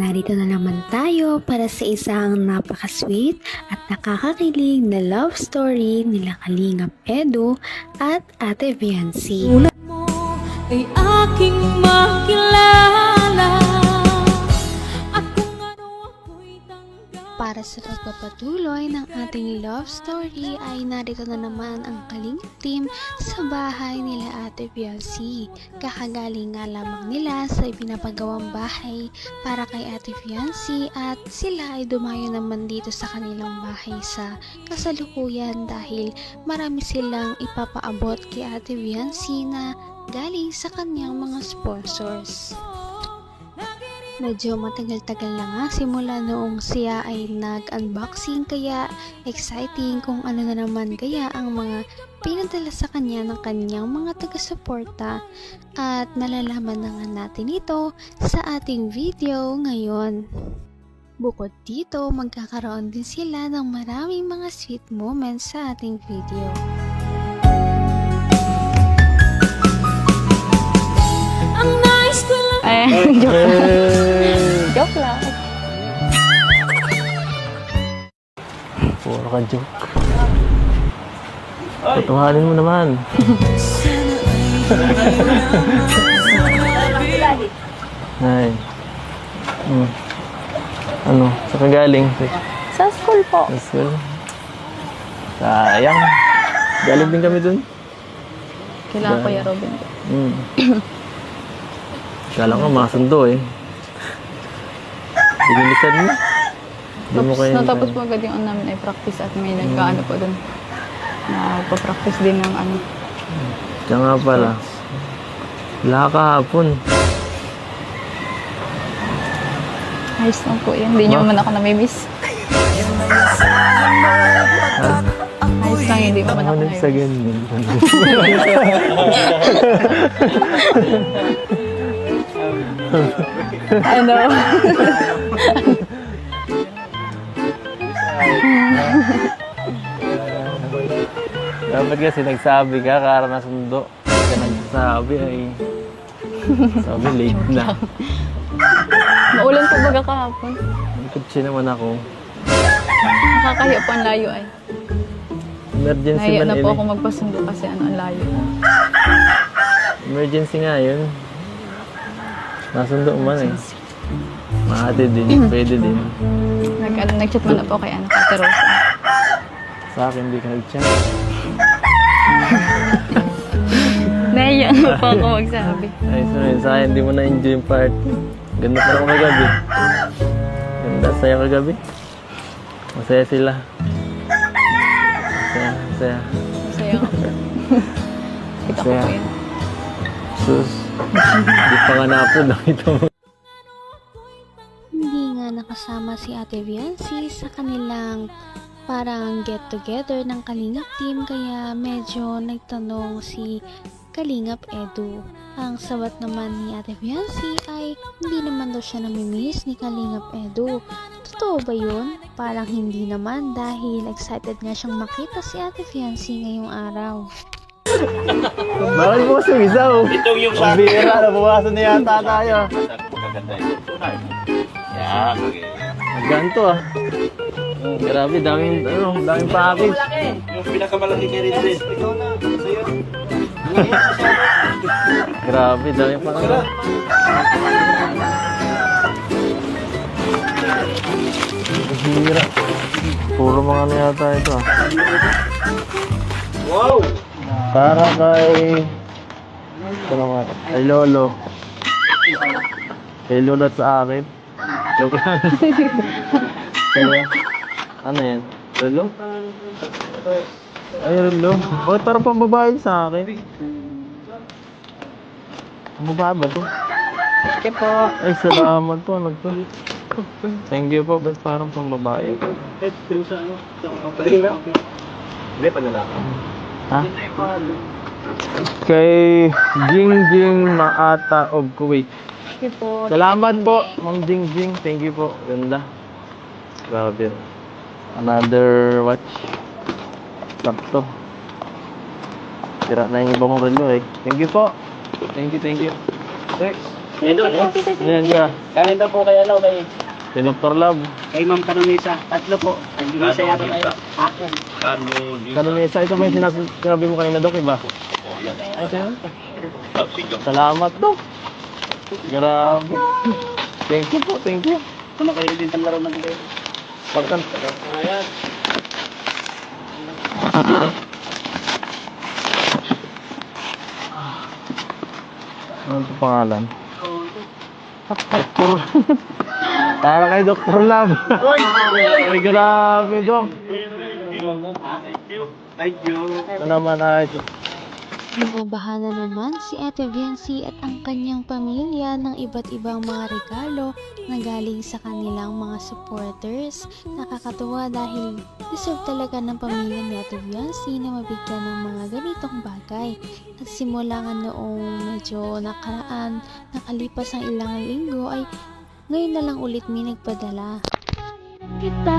narito na naman tayo para sa isang napaka-sweet at nakakakilig na love story nila Kalingap Edu at Ate Viancy. Ulat mo ay aking makilala at kung ano ako'y tanggap. Para sa pagpapatuloy ng ating love story ay narito na naman ang Kalingap team sa bahay nila Ate Viancy. Kakagaling nga lamang nila sa ipinapagawang bahay para kay Ate Viancy at sila ay dumayo naman dito sa kanilang bahay sa kasalukuyan dahil marami silang ipapaabot kay Ate Viancy na galing sa kanyang mga sponsors. Medyo matagal-tagal na nga simula noong siya ay nag-unboxing kaya exciting kung ano na naman kaya ang mga pinadala sa kanya ng kanyang mga taga-suporta at malalaman na nga natin ito sa ating video ngayon. Bukod dito, magkakaroon din sila ng maraming mga sweet moments sa ating video. Ang nais ko lang Joke lang. Puro ka joke. Tutuhanin mo naman. Ay. Ano? Saan ka galing? Sa school po. Sa school? Sayang. Galing din kami dun. Kailangan Kuya Robin. Kala ko masundo eh. Dinilisan mo. Di mo kayo Natapos po agad yung ano namin ay practice at may nagkaano po dun. Nagpa-practice din ng ano. Kaya nga pala. Wala kahapon. Ayos lang po yan. Hindi nyo man ako namimiss. Ayos lang, hindi mo man ako Ano sa namimiss. ganyan? Ano? Dapat kasi nagsabi ka, kara na sundo. Kaya nagsasabi ay... Sabi, late na. Maulan po baga kahapon. Nagkutsi naman ako. Nakakahiya po ang layo ay. Emergency Nahiya man na yun po eh. ako magpasundo kasi ano ang layo. Emergency nga yun. Nasundo man eh. Maate din, pwede din. Nag-chat mo na po kay ano, Kate Rosa. Sa akin, hindi ka nag-chat. Nahiya na po ako magsabi. Ay, sorry, sa akin, hindi mo na-enjoy yung party. Ganda pa naman kagabi. Ganda, saya kagabi. Masaya sila. Masaya, masaya. Masaya ka po. Kita ko Masaya. po yan. Sus, hindi pa nga na-upload, nakita mo. Hindi nga nakasama si Ate Viancy sa kanilang parang get-together ng Kalingap team kaya medyo nagtanong si Kalingap Edu. Ang sabat naman ni Ate Viancy ay hindi naman daw siya namimiss ni Kalingap Edu. Totoo ba yun? Parang hindi naman dahil excited nga siyang makita si Ate Viancy ngayong araw. Bakit mo kasi isaw? Ito yung sa akin. Bira, nabukasan na yata tayo. Yan. Ganto ah. Grabe, daming package. Yung pinakamalaki kay Rinses. Ikaw na. Sa'yo. Grabe, daming package. Hira. Puro mga ano yata ito ah. Wow! Para kay... Ano nga? Kay Lolo. Kay Lolo at sa akin. Joke lang. Kaya, ano yan? Lolo? Ay, Lolo. Bakit parang pambabae sa akin? Pambabae ba to? Okay po. Ay, salamat po. Ano to? Thank you po. Ba't parang pambabae? Hindi pa lalaki. Ha? Kay Jingjing Maata of Kuwait. Okay po. Salamat po, Ma'am Jingjing. Thank you po. Ganda. Grabe. Another watch. Sakto. Tira na yung ibang relo eh. Thank you po. Thank you, thank you. Next. Ayan ka. Kanin daw po kay ano, kay Si Dr. Love. Ma'am Kanunisa. Tatlo po. Kanunisa yata tayo. Kanunisa, ito ba yung sinabi mo kanina, Dok, iba? Ay, sa'yo? Salamat, Dok. Grabe. Thank you po, thank you. Kumakain din sa laro ng kayo. Pagkan. Ayan. Ano ito pangalan? Dr. Para kay Dr. Love. Ay, grabe, Dok. Thank you. Ito naman ay Binabahan na naman si Ate Viancy at ang kanyang pamilya ng iba't ibang mga regalo na galing sa kanilang mga supporters. Nakakatuwa dahil deserve talaga ng pamilya ni Ate Viancy na mabigyan ng mga ganitong bagay. Nagsimula nga noong medyo nakaraan, nakalipas ang ilang linggo ay ngayon na lang ulit may nagpadala. Kita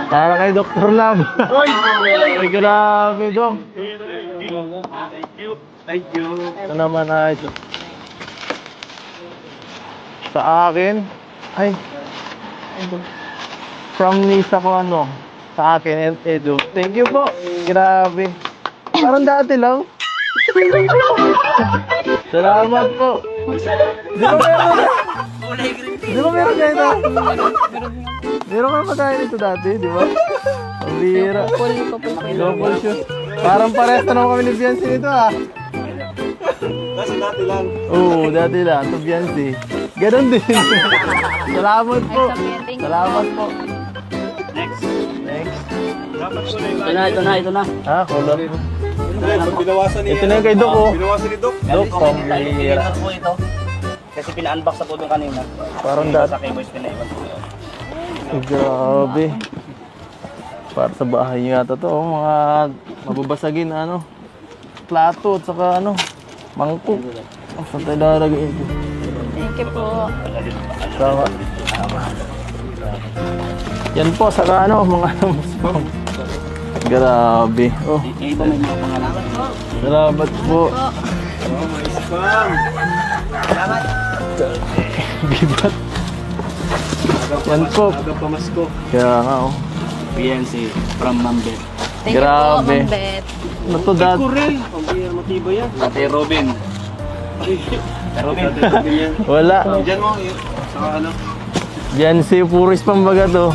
para kay Dr. Love. Ay, grabe, Dok. Thank you. Ito naman ay sa akin. Ay, from Nisa ko ano. Sa akin, Edu. Thank you po. Grabe. Parang dati lang. Salamat po. Di ba meron ganito? Meron ka pa tayo nito dati, di ba? Ang bira. Double shoes. Parang parehas na naman kami ni Biancy nito ah. Kasi dati lang. Oo, dati lang. Ito Biancy. Ganon din. Salamat po. Salamat po. Next. Next. Ito na. Ah, color. Binawasan niya. Ito na yung kay Doc oh. Binawasan ni Doc. Doc, pang bira. po ito. Kasi pina-unbox na po doon kanina. Parang dati. Sa kay Boys pinaiwan po. Ay, grabe. Para sa bahay nyo yata to, oh, mga mababasagin na ano, plato at saka ano, mangkok. Oh, saan tayo lalagay ito? Thank you po. Saka, yan po, saka ano, mga grabe. Oh, Ito may mga pangalan. salamat po. Bibat. Yan po. Aga pamasko. Kaya nga oh. PNC from Mambet. Thank you po, Grabe. Ma'am Bet. Ano to, Dad? Kurel. Pambiyan matibay yan. Ate Robin. Robin yan. Wala. Diyan mo. Saka ano. Yan si Puris pambaga to.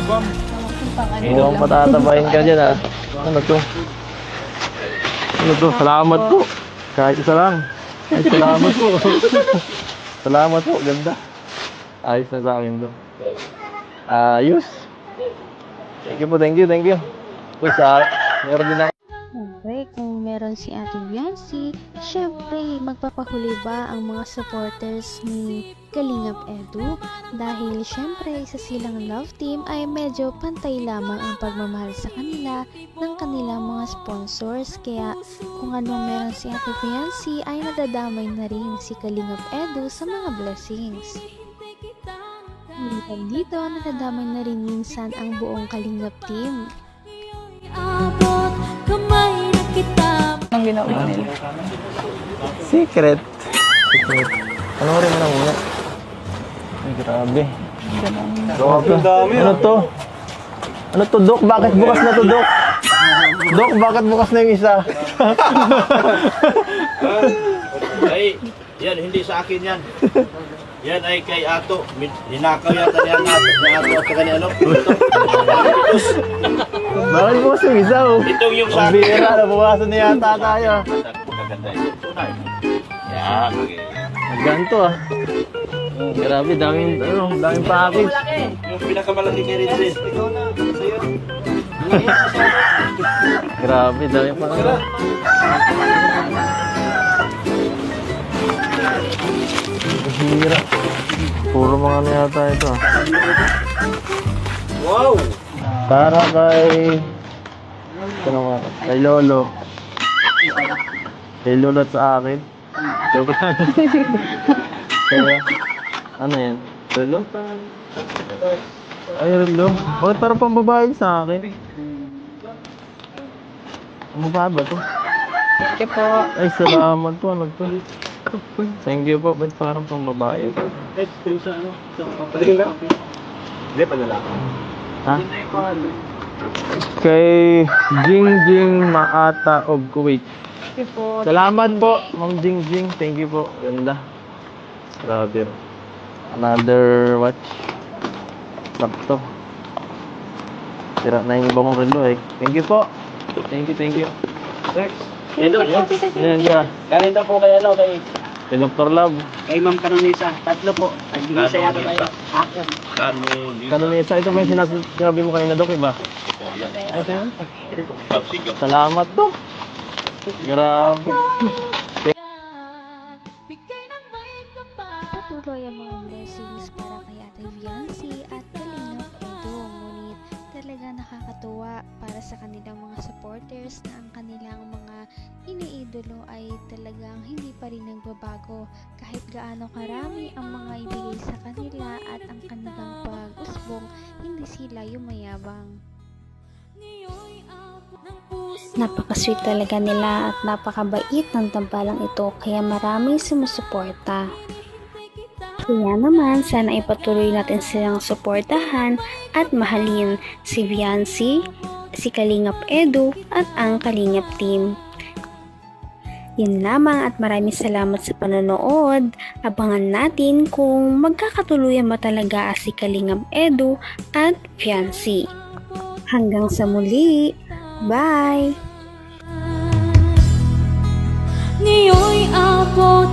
Mukhang patatabahin ka dyan ah. Ano to? Ano to? Salamat po. Kahit isa lang. Ay, salamat po. Salamat po. Ganda. Ayos na sa akin to. Ayos. Thank you po. Thank you. Thank you. Uy, meron din ako. Siyempre, kung meron si Ate Viancy, syempre, magpapahuli ba ang mga supporters ni Kalingap Edu? Dahil syempre, sa silang love team ay medyo pantay lamang ang pagmamahal sa kanila ng kanilang mga sponsors. Kaya kung anong meron si Ate Viancy ay nadadamay na rin si Kalingap Edu sa mga blessings. Dito, nadadamay na rin minsan ang buong Kalingap team. abot kamay na kita. Anong ginawa nila? Secret. Secret. Panoorin mo na muna. Ay, grabe. Grabe. Ano to? Ano to, Dok? Bakit bukas na to, Dok? Dok, bakit bukas na yung isa? Ay, yan, hindi sa akin yan. Yan ay kay Ato. Ninakaw yata niya ni Ato at saka ni ano. Bakit bukas yung isa, oh? Ito yung sa Ang akin. bira, nabukasan na yata tayo. Magaganda ito. Tunay. Yan. Ganto, ah. Grabe, daming package. Yung pinakamalaki kay Ridley. Ikaw na. Sa'yo. Grabe, daming package. Hira. Puro mga ano yata ito, ah. Wow! Para kay... Ano nga? Kay Lolo. Kay Lolo at sa akin. Joke lang. Kaya, ano yan? Lolo? Ay, Lolo. Bakit parang pambabae sa akin? Ang mukha ba to? Thank you po. Ay, salamat po. Ano to? Thank you po. Ba't parang pang babae? Hindi pa nila. Ha? Kay Jingjing Maata of Kuwait. Thank you po. Salamat po, Ma'am Jingjing. Thank you po. Ganda. Grabe. Another watch. Sakto. Sira na yung iba kong relo eh. Thank you po. Thank you. Next. Ito, Yan ka. ganito po kay ano, kay Dr. Love. kay Ma'am Canonisa. Tatlo po. Nag-isa yata tayo. Kanunisa, ito ba yung sinabi mo kanina, Dok, iba? Ito yun. Salamat, Dok. Grabe. Bigay ng may kapal. Patuloy ang mga blessings para kay Ate Viancy at Kalingap Edo. Ngunit talaga nakakatuwa para sa kanilang mga supporters na ang kanilang mga iniidolo ay talagang hindi pa rin nagbabago kahit gaano karami ang mga ibigay sa kanila at ang kanilang pag-usbong, hindi sila yumayabang. Ngayon'y abot ng puso. Napaka-sweet talaga nila at napakabait ng tambalang ito kaya maraming sumusuporta. Kaya naman, sana ipatuloy natin silang suportahan at mahalin si Viancy, si Kalingap Edu at ang Kalingap Team. Yun lamang at maraming salamat sa panonood. Abangan natin kung magkakatuluyan ba talaga si Kalingap Edu at Viancy. Hanggang sa muli. Bye! Ngayon'y abot